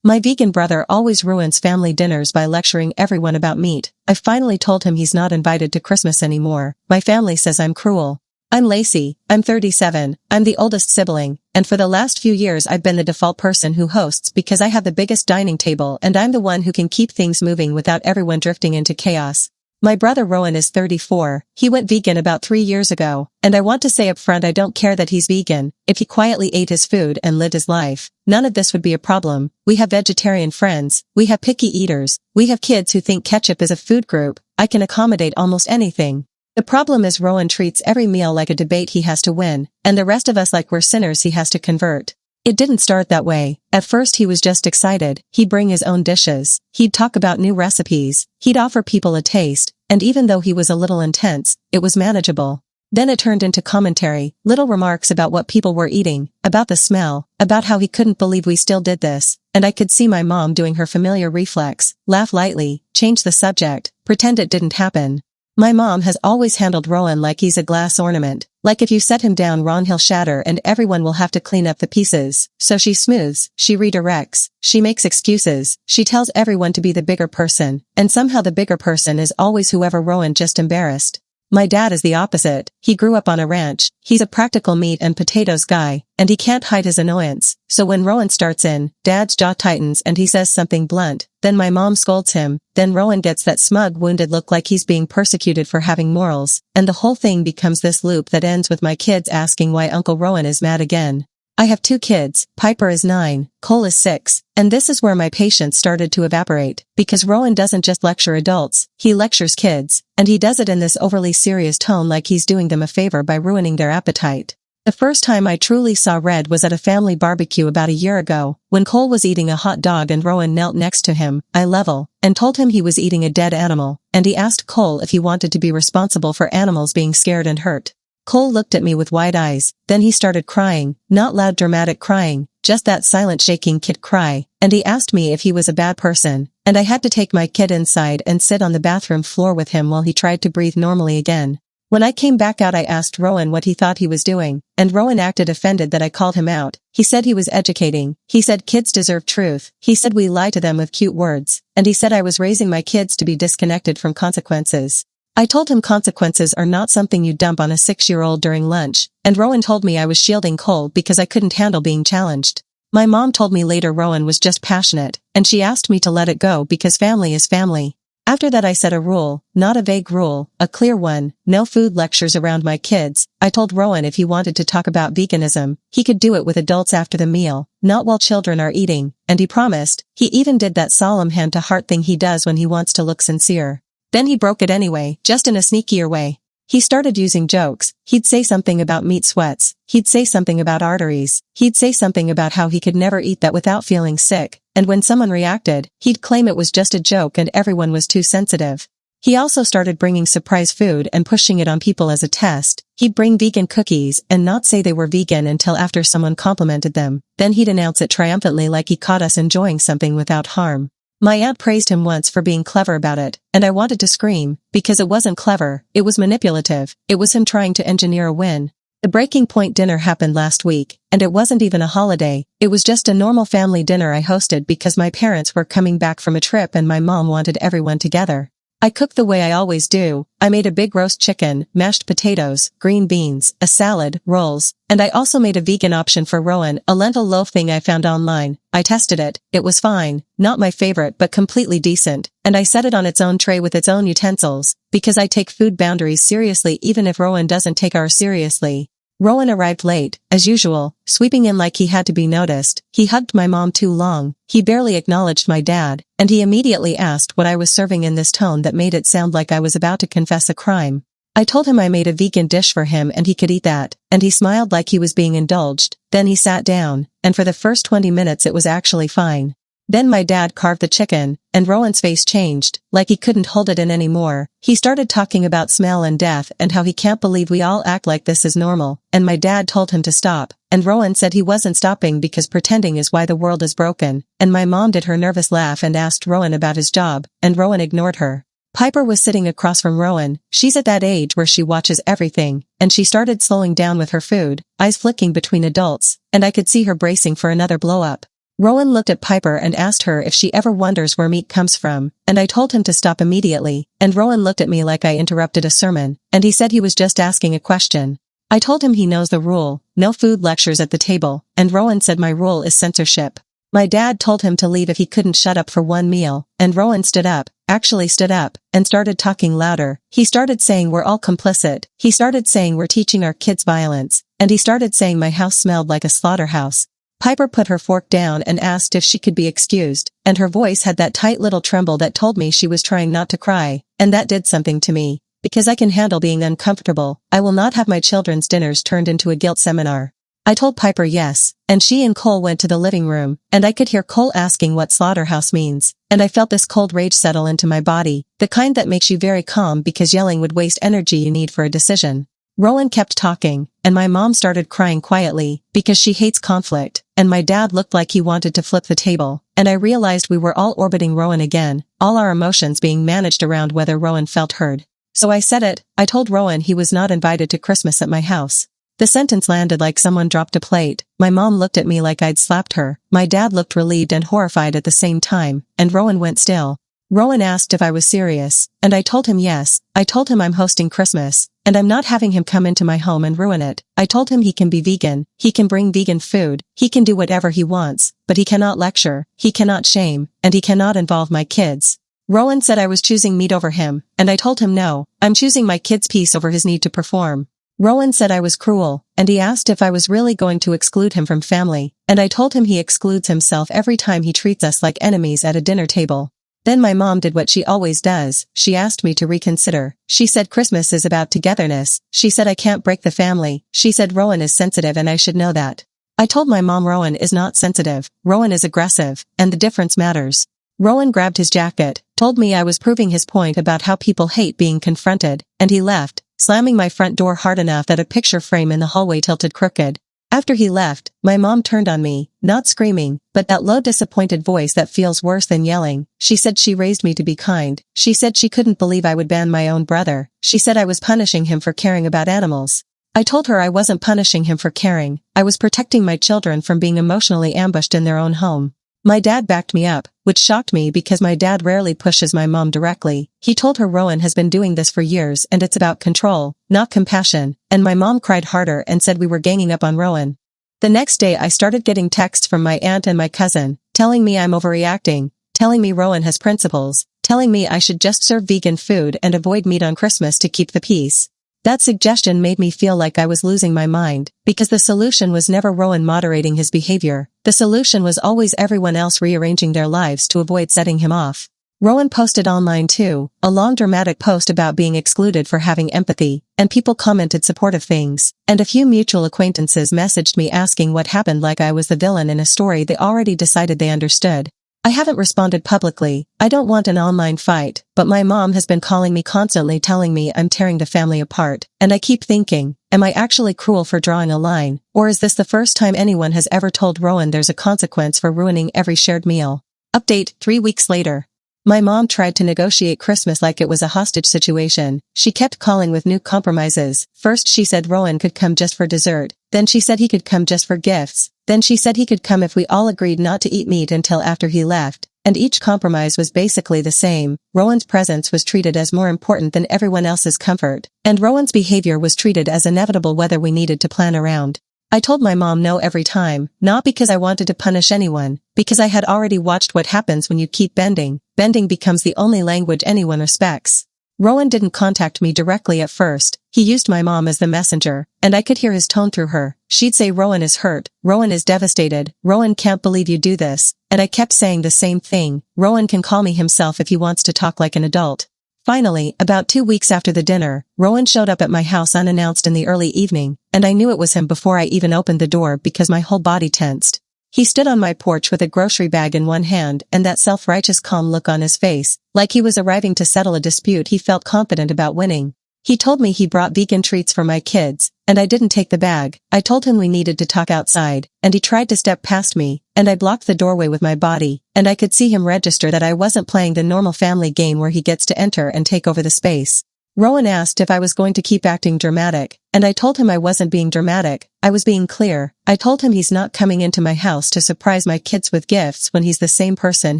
My vegan brother always ruins family dinners by lecturing everyone about meat. I finally told him he's not invited to Christmas anymore. My family says I'm cruel. I'm Lacey, I'm 37, I'm the oldest sibling, and for the last few years I've been the default person who hosts because I have the biggest dining table and I'm the one who can keep things moving without everyone drifting into chaos. My brother Rowan is 34, he went vegan about 3 years ago, and I want to say up front I don't care that he's vegan. If he quietly ate his food and lived his life, none of this would be a problem. We have vegetarian friends, we have picky eaters, we have kids who think ketchup is a food group. I can accommodate almost anything. The problem is Rowan treats every meal like a debate he has to win, and the rest of us like we're sinners he has to convert. It didn't start that way. At first he was just excited, he'd bring his own dishes, he'd talk about new recipes, he'd offer people a taste, and even though he was a little intense, it was manageable. Then it turned into commentary, little remarks about what people were eating, about the smell, about how he couldn't believe we still did this, and I could see my mom doing her familiar reflex, laugh lightly, change the subject, pretend it didn't happen. My mom has always handled Rowan like he's a glass ornament, like if you set him down wrong he'll shatter and everyone will have to clean up the pieces. So she smooths, she redirects, she makes excuses, she tells everyone to be the bigger person, and somehow the bigger person is always whoever Rowan just embarrassed. My dad is the opposite. He grew up on a ranch, he's a practical meat and potatoes guy, and he can't hide his annoyance. So when Rowan starts in, Dad's jaw tightens and he says something blunt, then my mom scolds him, then Rowan gets that smug wounded look like he's being persecuted for having morals, and the whole thing becomes this loop that ends with my kids asking why Uncle Rowan is mad again. I have 2 kids, Piper is 9, Cole is 6, and this is where my patience started to evaporate, because Rowan doesn't just lecture adults, he lectures kids, and he does it in this overly serious tone like he's doing them a favor by ruining their appetite. The first time I truly saw red was at a family barbecue about a year ago, when Cole was eating a hot dog and Rowan knelt next to him, eye level, and told him he was eating a dead animal, and he asked Cole if he wanted to be responsible for animals being scared and hurt. Cole looked at me with wide eyes, then he started crying, not loud dramatic crying, just that silent shaking kid cry, and he asked me if he was a bad person, and I had to take my kid inside and sit on the bathroom floor with him while he tried to breathe normally again. When I came back out I asked Rowan what he thought he was doing, and Rowan acted offended that I called him out. He said he was educating, he said kids deserve truth, he said we lie to them with cute words, and he said I was raising my kids to be disconnected from consequences. I told him consequences are not something you dump on a 6-year-old during lunch, and Rowan told me I was shielding Cole because I couldn't handle being challenged. My mom told me later Rowan was just passionate, and she asked me to let it go because family is family. After that I set a rule, not a vague rule, a clear one, no food lectures around my kids. I told Rowan if he wanted to talk about veganism, he could do it with adults after the meal, not while children are eating, and he promised. He even did that solemn hand-to-heart thing he does when he wants to look sincere. Then he broke it anyway, just in a sneakier way. He started using jokes, he'd say something about meat sweats, he'd say something about arteries, he'd say something about how he could never eat that without feeling sick, and when someone reacted, he'd claim it was just a joke and everyone was too sensitive. He also started bringing surprise food and pushing it on people as a test. He'd bring vegan cookies and not say they were vegan until after someone complimented them, then he'd announce it triumphantly like he caught us enjoying something without harm. My aunt praised him once for being clever about it, and I wanted to scream, because it wasn't clever, it was manipulative, it was him trying to engineer a win. The Breaking Point dinner happened last week, and it wasn't even a holiday, it was just a normal family dinner I hosted because my parents were coming back from a trip and my mom wanted everyone together. I cooked the way I always do. I made a big roast chicken, mashed potatoes, green beans, a salad, rolls, and I also made a vegan option for Rowan, a lentil loaf thing I found online. I tested it, it was fine, not my favorite but completely decent, and I set it on its own tray with its own utensils, because I take food boundaries seriously even if Rowan doesn't take ours seriously. Rowan arrived late, as usual, sweeping in like he had to be noticed. He hugged my mom too long, he barely acknowledged my dad, and he immediately asked what I was serving in this tone that made it sound like I was about to confess a crime. I told him I made a vegan dish for him and he could eat that, and he smiled like he was being indulged. Then he sat down, and for the first 20 minutes it was actually fine. Then my dad carved the chicken, and Rowan's face changed, like he couldn't hold it in anymore. He started talking about smell and death and how he can't believe we all act like this is normal, and my dad told him to stop, and Rowan said he wasn't stopping because pretending is why the world is broken, and my mom did her nervous laugh and asked Rowan about his job, and Rowan ignored her. Piper was sitting across from Rowan. She's at that age where she watches everything, and she started slowing down with her food, eyes flicking between adults, and I could see her bracing for another blow-up. Rowan looked at Piper and asked her if she ever wonders where meat comes from, and I told him to stop immediately, and Rowan looked at me like I interrupted a sermon, and he said he was just asking a question. I told him he knows the rule, no food lectures at the table, and Rowan said my rule is censorship. My dad told him to leave if he couldn't shut up for one meal, and Rowan stood up, and started talking louder. He started saying we're all complicit, he started saying we're teaching our kids violence, and he started saying my house smelled like a slaughterhouse. Piper put her fork down and asked if she could be excused, and her voice had that tight little tremble that told me she was trying not to cry, and that did something to me. Because I can handle being uncomfortable, I will not have my children's dinners turned into a guilt seminar. I told Piper yes, and she and Cole went to the living room, and I could hear Cole asking what slaughterhouse means, and I felt this cold rage settle into my body, the kind that makes you very calm because yelling would waste energy you need for a decision. Rowan kept talking, and my mom started crying quietly, because she hates conflict, and my dad looked like he wanted to flip the table, and I realized we were all orbiting Rowan again, all our emotions being managed around whether Rowan felt heard. So I said it, I told Rowan he was not invited to Christmas at my house. The sentence landed like someone dropped a plate. My mom looked at me like I'd slapped her, my dad looked relieved and horrified at the same time, and Rowan went still. Rowan asked if I was serious, and I told him yes. I told him I'm hosting Christmas, and I'm not having him come into my home and ruin it. I told him he can be vegan, he can bring vegan food, he can do whatever he wants, but he cannot lecture, he cannot shame, and he cannot involve my kids. Rowan said I was choosing meat over him, and I told him no, I'm choosing my kid's peace over his need to perform. Rowan said I was cruel, and he asked if I was really going to exclude him from family, and I told him he excludes himself every time he treats us like enemies at a dinner table. Then my mom did what she always does, she asked me to reconsider. She said Christmas is about togetherness, she said I can't break the family, she said Rowan is sensitive and I should know that. I told my mom Rowan is not sensitive, Rowan is aggressive, and the difference matters. Rowan grabbed his jacket, told me I was proving his point about how people hate being confronted, and he left, slamming my front door hard enough that a picture frame in the hallway tilted crooked. After he left, my mom turned on me, not screaming, but that low disappointed voice that feels worse than yelling. She said she raised me to be kind. She said she couldn't believe I would ban my own brother. She said I was punishing him for caring about animals. I told her I wasn't punishing him for caring. I was protecting my children from being emotionally ambushed in their own home. My dad backed me up, which shocked me because my dad rarely pushes my mom directly. He told her Rowan has been doing this for years and it's about control, not compassion, and my mom cried harder and said we were ganging up on Rowan. The next day I started getting texts from my aunt and my cousin, telling me I'm overreacting, telling me Rowan has principles, telling me I should just serve vegan food and avoid meat on Christmas to keep the peace. That suggestion made me feel like I was losing my mind, because the solution was never Rowan moderating his behavior. The solution was always everyone else rearranging their lives to avoid setting him off. Rowan posted online too, a long dramatic post about being excluded for having empathy, and people commented supportive things, and a few mutual acquaintances messaged me asking what happened like I was the villain in a story they already decided they understood. I haven't responded publicly, I don't want an online fight, but my mom has been calling me constantly telling me I'm tearing the family apart, and I keep thinking, am I actually cruel for drawing a line, or is this the first time anyone has ever told Rowan there's a consequence for ruining every shared meal? Update 3 weeks later. My mom tried to negotiate Christmas like it was a hostage situation. She kept calling with new compromises. First she said Rowan could come just for dessert, then she said he could come just for gifts, then she said he could come if we all agreed not to eat meat until after he left, and each compromise was basically the same. Rowan's presence was treated as more important than everyone else's comfort, and Rowan's behavior was treated as inevitable whether we needed to plan around. I told my mom no every time, not because I wanted to punish anyone, because I had already watched what happens when you keep bending. Bending becomes the only language anyone respects. Rowan didn't contact me directly at first, he used my mom as the messenger, and I could hear his tone through her. She'd say Rowan is hurt, Rowan is devastated, Rowan can't believe you do this, and I kept saying the same thing, Rowan can call me himself if he wants to talk like an adult. Finally, about 2 weeks after the dinner, Rowan showed up at my house unannounced in the early evening, and I knew it was him before I even opened the door because my whole body tensed. He stood on my porch with a grocery bag in one hand and that self-righteous calm look on his face, like he was arriving to settle a dispute he felt confident about winning. He told me he brought vegan treats for my kids, and I didn't take the bag. I told him we needed to talk outside, and he tried to step past me, and I blocked the doorway with my body, and I could see him register that I wasn't playing the normal family game where he gets to enter and take over the space. Rowan asked if I was going to keep acting dramatic, and I told him I wasn't being dramatic, I was being clear. I told him he's not coming into my house to surprise my kids with gifts when he's the same person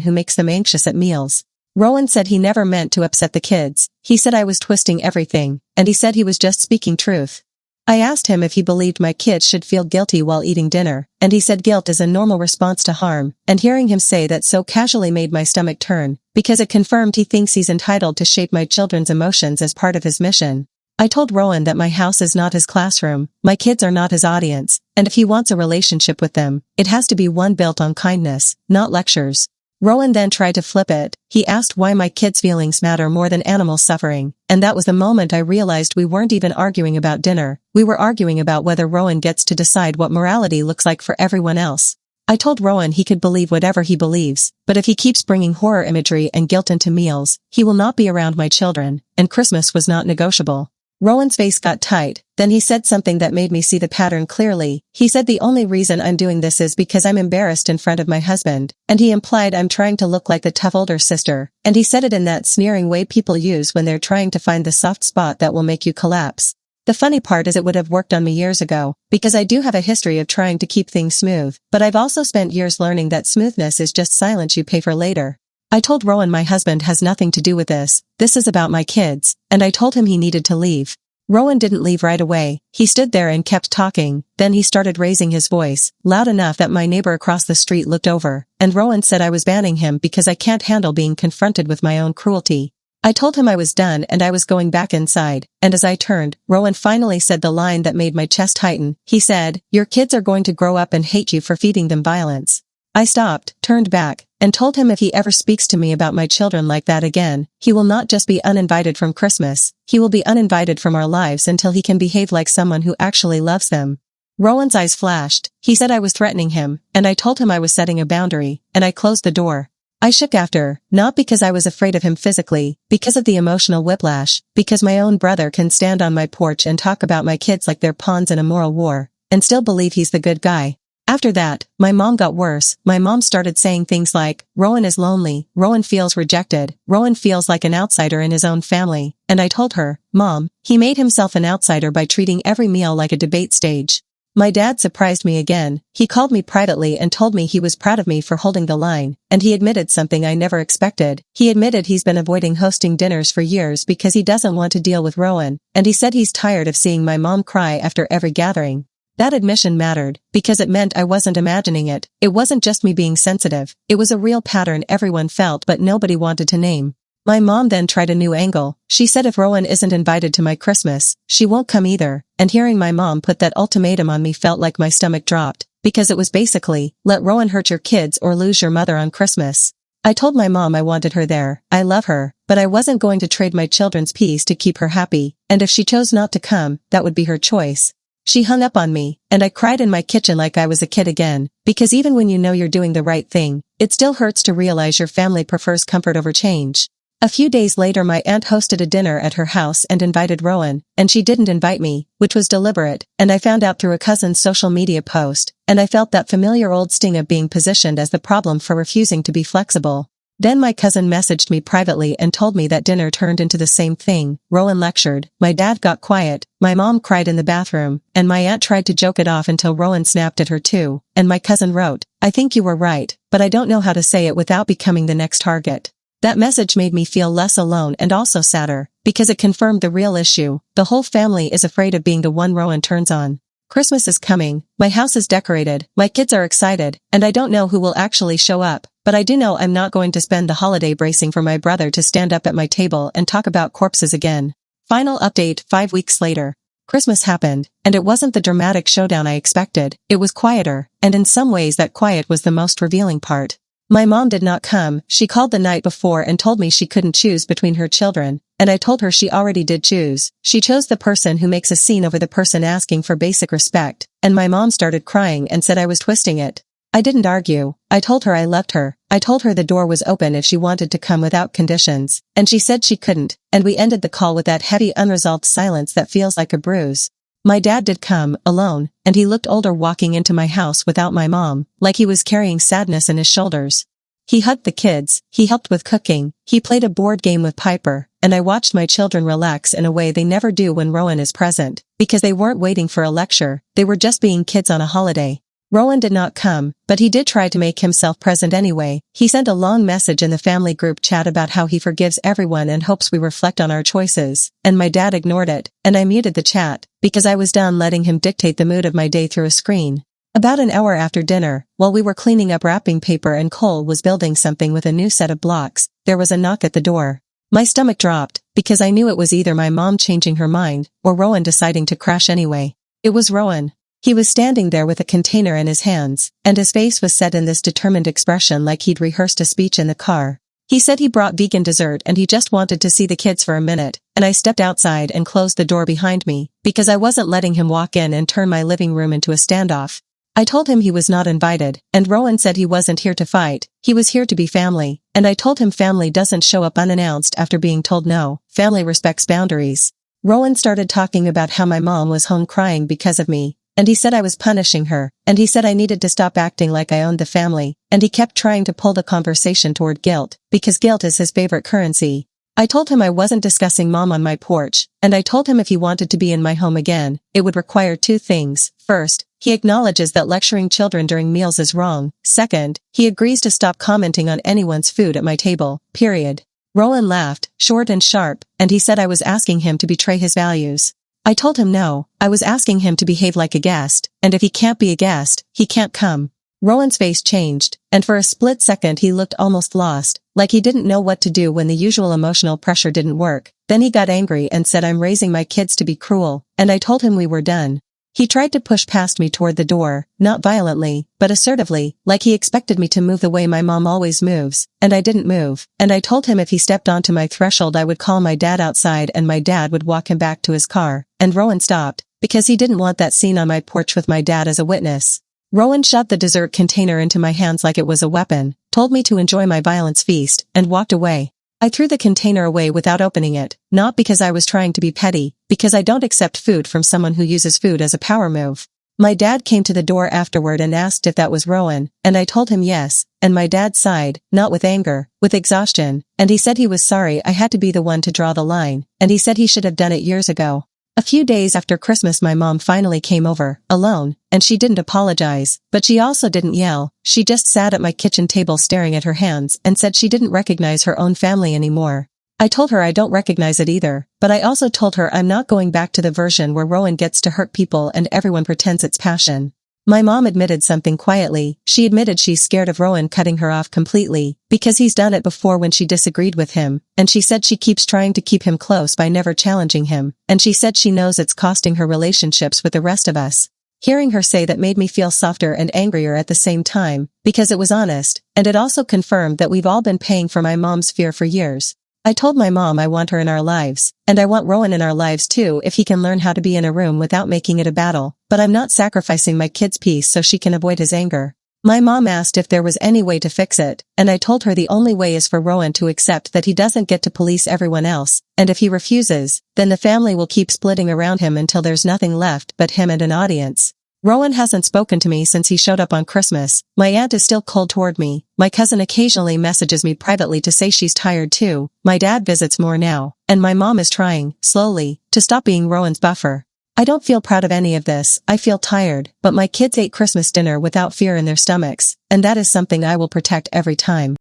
who makes them anxious at meals. Rowan said he never meant to upset the kids. He said I was twisting everything, and he said he was just speaking truth. I asked him if he believed my kids should feel guilty while eating dinner, and he said guilt is a normal response to harm, and hearing him say that so casually made my stomach turn, because it confirmed he thinks he's entitled to shape my children's emotions as part of his mission. I told Rowan that my house is not his classroom, my kids are not his audience, and if he wants a relationship with them, it has to be one built on kindness, not lectures. Rowan then tried to flip it. He asked why my kids' feelings matter more than animal suffering, and that was the moment I realized we weren't even arguing about dinner, we were arguing about whether Rowan gets to decide what morality looks like for everyone else. I told Rowan he could believe whatever he believes, but if he keeps bringing horror imagery and guilt into meals, he will not be around my children, and Christmas was not negotiable. Rowan's face got tight, then he said something that made me see the pattern clearly. He said the only reason I'm doing this is because I'm embarrassed in front of my husband, and he implied I'm trying to look like the tough older sister, and he said it in that sneering way people use when they're trying to find the soft spot that will make you collapse. The funny part is it would have worked on me years ago, because I do have a history of trying to keep things smooth, but I've also spent years learning that smoothness is just silence you pay for later. I told Rowan my husband has nothing to do with this is about my kids, and I told him he needed to leave. Rowan didn't leave right away, he stood there and kept talking, then he started raising his voice, loud enough that my neighbor across the street looked over, and Rowan said I was banning him because I can't handle being confronted with my own cruelty. I told him I was done and I was going back inside, and as I turned, Rowan finally said the line that made my chest tighten. He said, "Your kids are going to grow up and hate you for feeding them violence." I stopped, turned back, and told him if he ever speaks to me about my children like that again, he will not just be uninvited from Christmas, he will be uninvited from our lives until he can behave like someone who actually loves them. Rowan's eyes flashed. He said I was threatening him, and I told him I was setting a boundary, and I closed the door. I shook after, not because I was afraid of him physically, because of the emotional whiplash, because my own brother can stand on my porch and talk about my kids like they're pawns in a moral war, and still believe he's the good guy. After that, my mom got worse. My mom started saying things like, Rowan is lonely, Rowan feels rejected, Rowan feels like an outsider in his own family, and I told her, Mom, he made himself an outsider by treating every meal like a debate stage. My dad surprised me again. He called me privately and told me he was proud of me for holding the line, and he admitted something I never expected. He admitted he's been avoiding hosting dinners for years because he doesn't want to deal with Rowan, and he said he's tired of seeing my mom cry after every gathering. That admission mattered, because it meant I wasn't imagining it. It wasn't just me being sensitive. It was a real pattern everyone felt but nobody wanted to name. My mom then tried a new angle. She said if Rowan isn't invited to my Christmas, she won't come either, and hearing my mom put that ultimatum on me felt like my stomach dropped, because it was basically, let Rowan hurt your kids or lose your mother on Christmas. I told my mom I wanted her there. I love her, but I wasn't going to trade my children's peace to keep her happy, and if she chose not to come, that would be her choice. She hung up on me, and I cried in my kitchen like I was a kid again, because even when you know you're doing the right thing, it still hurts to realize your family prefers comfort over change. A few days later my aunt hosted a dinner at her house and invited Rowan, and she didn't invite me, which was deliberate, and I found out through a cousin's social media post, and I felt that familiar old sting of being positioned as the problem for refusing to be flexible. Then my cousin messaged me privately and told me that dinner turned into the same thing. Rowan lectured, my dad got quiet, my mom cried in the bathroom, and my aunt tried to joke it off until Rowan snapped at her too, and my cousin wrote, I think you were right, but I don't know how to say it without becoming the next target. That message made me feel less alone and also sadder, because it confirmed the real issue. The whole family is afraid of being the one Rowan turns on. Christmas is coming, my house is decorated, my kids are excited, and I don't know who will actually show up, but I do know I'm not going to spend the holiday bracing for my brother to stand up at my table and talk about corpses again. Final update 5 weeks later. Christmas happened, and it wasn't the dramatic showdown I expected. It was quieter, and in some ways that quiet was the most revealing part. My mom did not come. She called the night before and told me she couldn't choose between her children, and I told her she already did choose. She chose the person who makes a scene over the person asking for basic respect, and my mom started crying and said I was twisting it. I didn't argue. I told her I loved her. I told her the door was open if she wanted to come without conditions, and she said she couldn't, and we ended the call with that heavy unresolved silence that feels like a bruise. My dad did come, alone, and he looked older walking into my house without my mom, like he was carrying sadness in his shoulders. He hugged the kids, he helped with cooking, he played a board game with Piper, and I watched my children relax in a way they never do when Rowan is present, because they weren't waiting for a lecture, they were just being kids on a holiday. Rowan did not come, but he did try to make himself present anyway. He sent a long message in the family group chat about how he forgives everyone and hopes we reflect on our choices, and my dad ignored it, and I muted the chat, because I was done letting him dictate the mood of my day through a screen. About an hour after dinner, while we were cleaning up wrapping paper and Cole was building something with a new set of blocks, there was a knock at the door. My stomach dropped, because I knew it was either my mom changing her mind, or Rowan deciding to crash anyway. It was Rowan. He was standing there with a container in his hands, and his face was set in this determined expression like he'd rehearsed a speech in the car. He said he brought vegan dessert and he just wanted to see the kids for a minute, and I stepped outside and closed the door behind me, because I wasn't letting him walk in and turn my living room into a standoff. I told him he was not invited, and Rowan said he wasn't here to fight, he was here to be family, and I told him family doesn't show up unannounced after being told no, family respects boundaries. Rowan started talking about how my mom was home crying because of me, and he said I was punishing her, and he said I needed to stop acting like I owned the family, and he kept trying to pull the conversation toward guilt, because guilt is his favorite currency. I told him I wasn't discussing mom on my porch, and I told him if he wanted to be in my home again, it would require two things. First, he acknowledges that lecturing children during meals is wrong. Second, he agrees to stop commenting on anyone's food at my table, period. Rowan laughed, short and sharp, and he said I was asking him to betray his values. I told him no, I was asking him to behave like a guest, and if he can't be a guest, he can't come. Rowan's face changed, and for a split second he looked almost lost, like he didn't know what to do when the usual emotional pressure didn't work. Then he got angry and said I'm raising my kids to be cruel, and I told him we were done. He tried to push past me toward the door, not violently, but assertively, like he expected me to move the way my mom always moves, and I didn't move, and I told him if he stepped onto my threshold I would call my dad outside and my dad would walk him back to his car, and Rowan stopped, because he didn't want that scene on my porch with my dad as a witness. Rowan shoved the dessert container into my hands like it was a weapon, told me to enjoy my violence feast, and walked away. I threw the container away without opening it, not because I was trying to be petty, because I don't accept food from someone who uses food as a power move. My dad came to the door afterward and asked if that was Rowan, and I told him yes, and my dad sighed, not with anger, with exhaustion, and he said he was sorry I had to be the one to draw the line, and he said he should have done it years ago. A few days after Christmas my mom finally came over, alone, and she didn't apologize, but she also didn't yell, she just sat at my kitchen table staring at her hands and said she didn't recognize her own family anymore. I told her I don't recognize it either, but I also told her I'm not going back to the version where Rowan gets to hurt people and everyone pretends it's passion. My mom admitted something quietly. She admitted she's scared of Rowan cutting her off completely, because he's done it before when she disagreed with him, and she said she keeps trying to keep him close by never challenging him, and she said she knows it's costing her relationships with the rest of us. Hearing her say that made me feel softer and angrier at the same time, because it was honest, and it also confirmed that we've all been paying for my mom's fear for years. I told my mom I want her in our lives, and I want Rowan in our lives too if he can learn how to be in a room without making it a battle, but I'm not sacrificing my kid's peace so she can avoid his anger. My mom asked if there was any way to fix it, and I told her the only way is for Rowan to accept that he doesn't get to police everyone else, and if he refuses, then the family will keep splitting around him until there's nothing left but him and an audience. Rowan hasn't spoken to me since he showed up on Christmas. My aunt is still cold toward me. My cousin occasionally messages me privately to say she's tired too. My dad visits more now, and my mom is trying, slowly, to stop being Rowan's buffer. I don't feel proud of any of this. I feel tired, but my kids ate Christmas dinner without fear in their stomachs, and that is something I will protect every time.